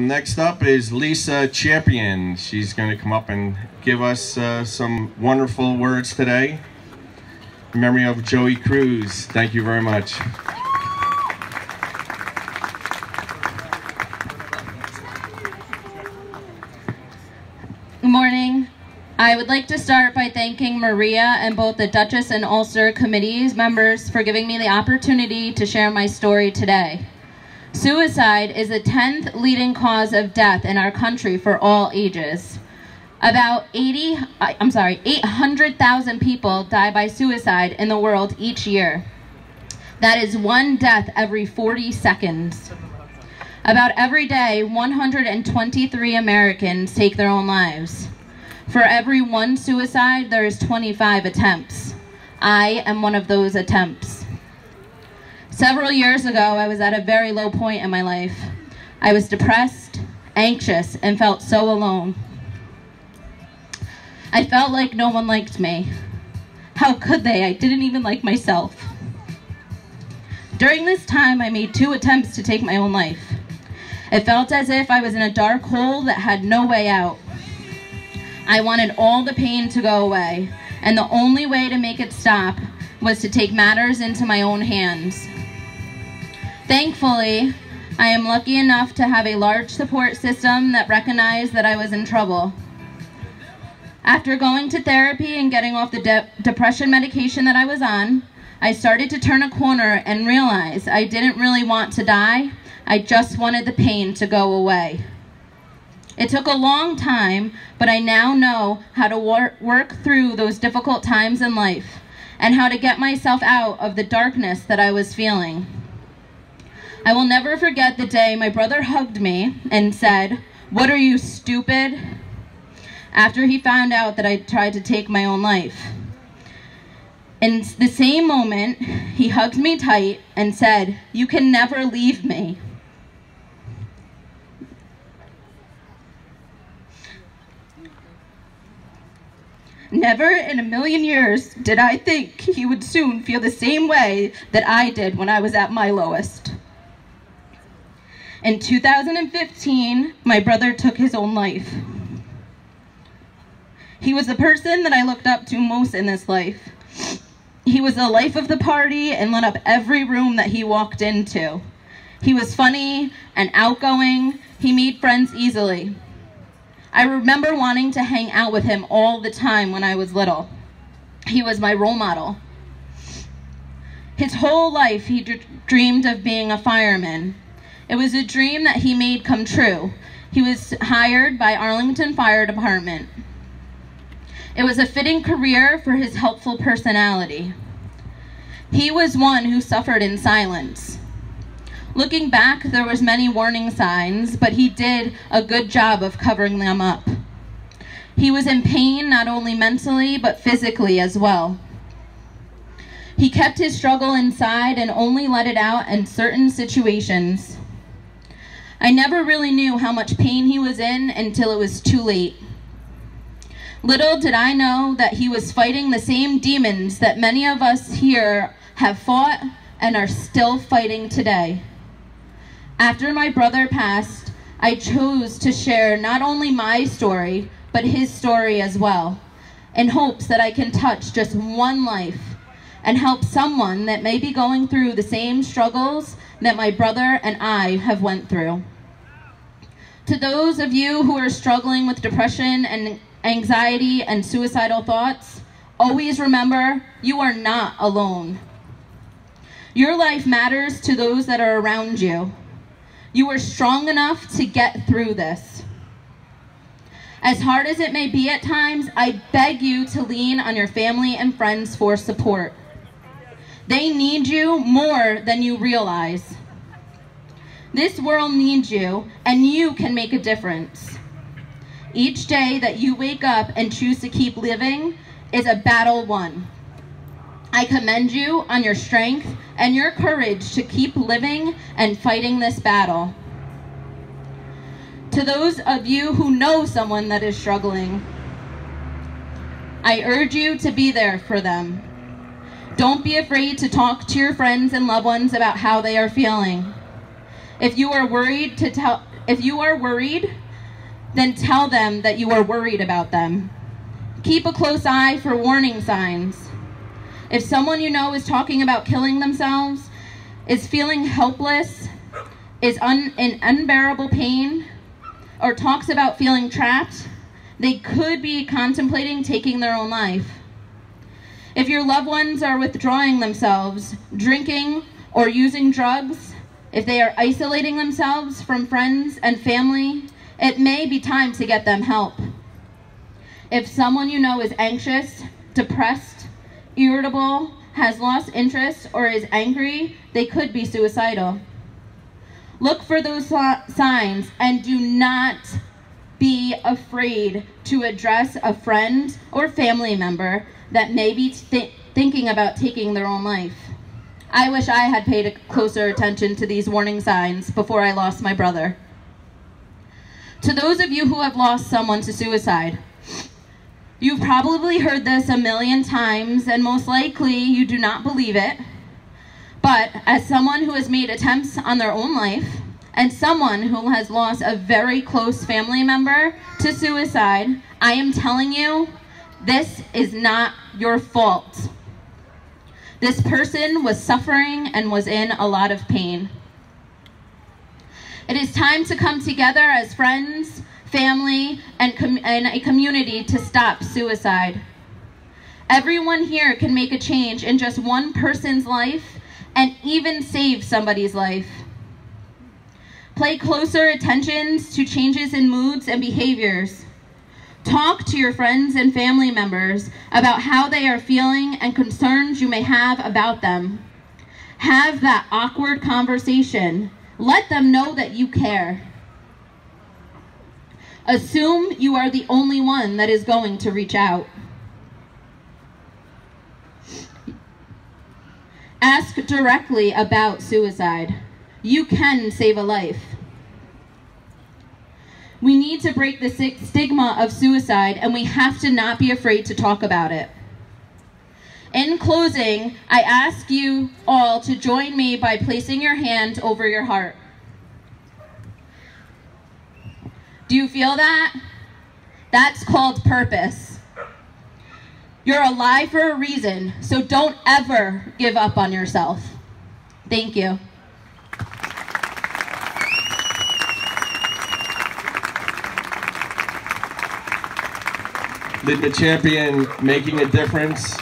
Next up is Lisa Champion. She's going to come up and give us some wonderful words today. In memory of Joey Cruz. Thank you very much. Good morning. I would like to start by thanking Maria and both the Dutchess and Ulster committees members for giving me the opportunity to share my story today. Suicide is the 10th leading cause of death in our country for all ages. About 800,000 people die by suicide in the world each year. That is one death every 40 seconds. About every day, 123 Americans take their own lives. For every one suicide, there is 25 attempts. I am one of those attempts. Several years ago, I was at a very low point in my life. I was depressed, anxious, and felt so alone. I felt like no one liked me. How could they? I didn't even like myself. During this time, I made 2 attempts to take my own life. It felt as if I was in a dark hole that had no way out. I wanted all the pain to go away, and the only way to make it stop was to take matters into my own hands. Thankfully, I am lucky enough to have a large support system that recognized that I was in trouble. After going to therapy and getting off the depression medication that I was on, I started to turn a corner and realize I didn't really want to die. I just wanted the pain to go away. It took a long time, but I now know how to work through those difficult times in life and how to get myself out of the darkness that I was feeling. I will never forget the day my brother hugged me and said, "What are you, stupid?" after he found out that I tried to take my own life. In the same moment, he hugged me tight and said, "You can never leave me." Never in a million years did I think he would soon feel the same way that I did when I was at my lowest. In 2015, my brother took his own life. He was the person that I looked up to most in this life. He was the life of the party and lit up every room that he walked into. He was funny and outgoing. He made friends easily. I remember wanting to hang out with him all the time when I was little. He was my role model. His whole life he dreamed of being a fireman. It was a dream that he made come true. He was hired by Arlington Fire Department. It was a fitting career for his helpful personality. He was one who suffered in silence. Looking back, there was many warning signs, but he did a good job of covering them up. He was in pain not only mentally, but physically as well. He kept his struggle inside and only let it out in certain situations. I never really knew how much pain he was in until it was too late. Little did I know that he was fighting the same demons that many of us here have fought and are still fighting today. After my brother passed, I chose to share not only my story, but his story as well, in hopes that I can touch just one life and help someone that may be going through the same struggles that my brother and I have went through. To those of you who are struggling with depression and anxiety and suicidal thoughts, always remember you are not alone. Your life matters to those that are around you. You are strong enough to get through this. As hard as it may be at times, I beg you to lean on your family and friends for support. They need you more than you realize. This world needs you, and you can make a difference. Each day that you wake up and choose to keep living is a battle won. I commend you on your strength and your courage to keep living and fighting this battle. To those of you who know someone that is struggling, I urge you to be there for them. Don't be afraid to talk to your friends and loved ones about how they are feeling. If you are worried to If you are worried, then tell them that you are worried about them. Keep a close eye for warning signs. If someone you know is talking about killing themselves, is feeling helpless, is in unbearable pain, or talks about feeling trapped, they could be contemplating taking their own life. If your loved ones are withdrawing themselves, drinking, or using drugs, if they are isolating themselves from friends and family, it may be time to get them help. If someone you know is anxious, depressed, irritable, has lost interest, or is angry, they could be suicidal. Look for those signs and do not be afraid to address a friend or family member that may be thinking about taking their own life. I wish I had paid closer attention to these warning signs before I lost my brother. To those of you who have lost someone to suicide, you've probably heard this a million times, and most likely you do not believe it. But as someone who has made attempts on their own life, and someone who has lost a very close family member to suicide, I am telling you, this is not your fault. This person was suffering and was in a lot of pain. It is time to come together as friends, family, and a community to stop suicide. Everyone here can make a change in just one person's life and even save somebody's life. Pay closer attention to changes in moods and behaviors. Talk to your friends and family members about how they are feeling and concerns you may have about them. Have that awkward conversation. Let them know that you care. Assume you are the only one that is going to reach out. Ask directly about suicide. You can save a life. We need to break the stigma of suicide, and we have to not be afraid to talk about it. In closing, I ask you all to join me by placing your hand over your heart. Do you feel that? That's called purpose. You're alive for a reason, so don't ever give up on yourself. Thank you. The champion making a difference.